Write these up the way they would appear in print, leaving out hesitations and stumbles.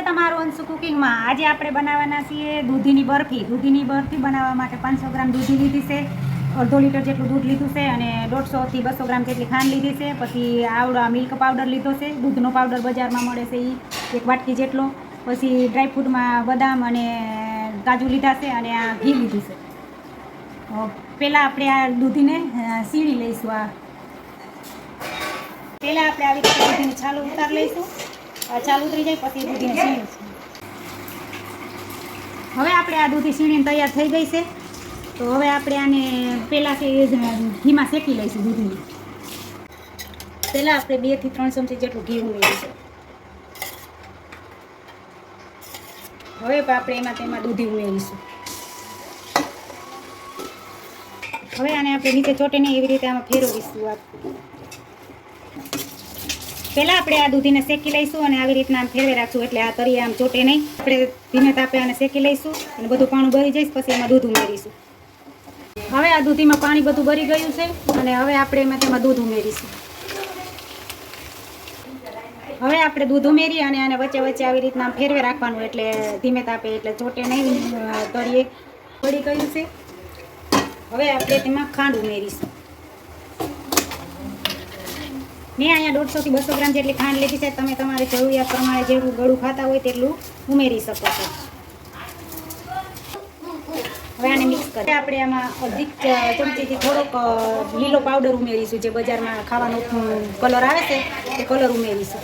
તમારું અંશુ કુકિંગમાં. આજે આપણે બનાવવાના છીએ દૂધીની બરફી. દૂધીની બરફી બનાવવા માટે 500 ગ્રામ દૂધી લીધી છે, અડધો લીટર જેટલું દૂધ લીધું છે અને 150 થી 200 ગ્રામ જેટલી ખાંડ લીધી છે. પછી આવડા મિલ્ક પાવડર લીધો છે, દૂધનો પાવડર બજારમાં મળે છે, એ 1 વાટકી જેટલો. પછી ડ્રાયફ્રૂટમાં બદામ અને કાજુ લીધા છે અને આ ઘી લીધું છે. પહેલાં આપણે આ દૂધીને સીણી લઈશું. પહેલાં આપણે આવી રીતે દૂધીની છાલ ઉતારી લઈશું. છાલ ઉતરી જાય પછી દૂધીને સીણીશું. હવે આપણે આ દૂધી સીણીને તૈયાર થઈ ગઈ છે. તો હવે આપણે આને પહેલાં ઘીમાં શેકી લઈશું. દૂધીને પહેલાં આપણે 2 થી 3 ચમચી જેટલું ઘી ઉમેરીશું. હવે આપણે તેમાં દૂધી ઉમેરીશું. હવે આને આપણે નીચે ચોટે નહીં એવી રીતે આમાં ફેરવીશું. પહેલાં આપણે આ દૂધીને શેકી લઈશું અને આવી રીતના આમ ફેરવી રાખશું એટલે આ તરી આમ ચોટે નહીં. આપણે ધીમે તાપે આને શેકી લઈશું અને બધું પાણી બળી જઈશ પછી એમાં દૂધ ઉમેરીશું. હવે આ દૂધીમાં પાણી બધું બળી ગયું છે અને હવે આપણે તેમાં દૂધ ઉમેરીશું. હવે આપણે દૂધ ઉમેરી અને આને વચ્ચે વચ્ચે આવી રીતના ફેરવે રાખવાનું એટલે ધીમે તાપે એટલે ચોટે નહીં. તળીએ બળી ગયું છે. હવે આપણે તેમાં ખાંડ ઉમેરીશું. મેં અહીંયા 150 થી 200 ગ્રામ જેટલી ખાંડ લીધી છે. તમે તમારી જરૂરિયાત પ્રમાણે જેટલું ગળું ખાતા હોય તેટલું ઉમેરી શકો છો. હવે આને મિક્સ કરી આપણે આમાં અડધી ચમચીથી થોડોક લીલો પાવડર ઉમેરીશું. જે બજારમાં ખાવાનો કલર આવે છે તે કલર ઉમેરીશું.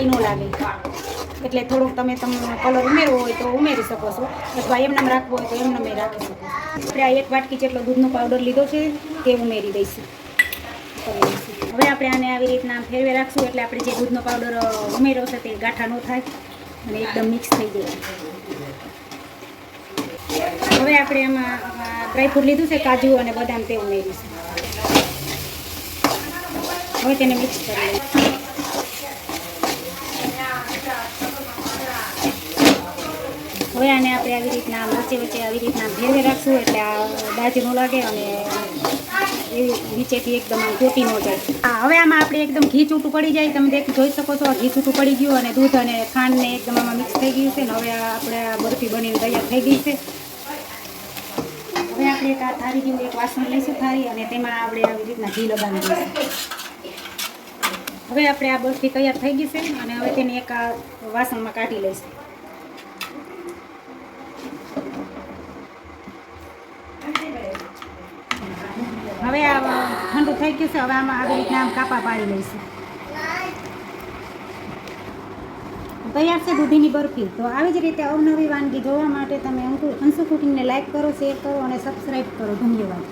ન લાગે એટલે થોડોક તમે કલર ઉમેરવો હોય તો ઉમેરી શકો છો અથવા એમનેમ રાખવો હોય તો એમનેમ રાખી શકો. આપણે આ 1 વાટકી જેટલો દૂધનો પાવડર લીધો છે તે ઉમેરી દઈશું. હવે આપણે આને આવી રીતના ફેરવે રાખશું એટલે આપણે જે દૂધનો પાવડર ઉમેર્યો છે તે ગાંઠા ન થાય અને એકદમ મિક્સ થઈ જાય. હવે આપણે એમાં ડ્રાયફ્રૂટ લીધું છે, કાજુ અને બદામ તે ઉમેરીશું. હવે તેને મિક્સ કરી લઈશું. હવે આને આપણે આવી રીતના વચ્ચે વચ્ચે આવી રીતના ફેરવે રાખશું એટલે આ દાજ ન લાગે અને એવી નીચેથી એકદમ આમ ચોટી ન જાય. હવે આમાં આપણે એકદમ ઘી છૂટું પડી જાય. તમે જોઈ શકો છો ઘી છૂટું પડી ગયું અને દૂધ અને ખાંડને એકદમ આમાં મિક્સ થઈ ગયું છે. ને હવે આપણે આ બરફી બનીને તૈયાર થઈ ગઈ છે. હવે આપણે એક આ થાળી જેવું એક વાસણ લઈશું થાળી અને તેમાં આપણે આવી રીતના ઘી લગાવી દઈશું. હવે આપણે આ બરફી તૈયાર થઈ ગઈ છે અને હવે તેને એક આ વાસણમાં કાઢી લઈશું. હવે આ ઠંડુ થઈ ગયું છે. હવે આમાં આવી રીતના આમ કાપા પાડી લઈશું. તૈયાર છે દૂધીની બરફી. તો આવી જ રીતે અવનવી વાનગી જોવા માટે તમે અંશુ કુકિંગને લાઈક કરો, શેર કરો અને સબસ્ક્રાઈબ કરો. ધન્યવાદ.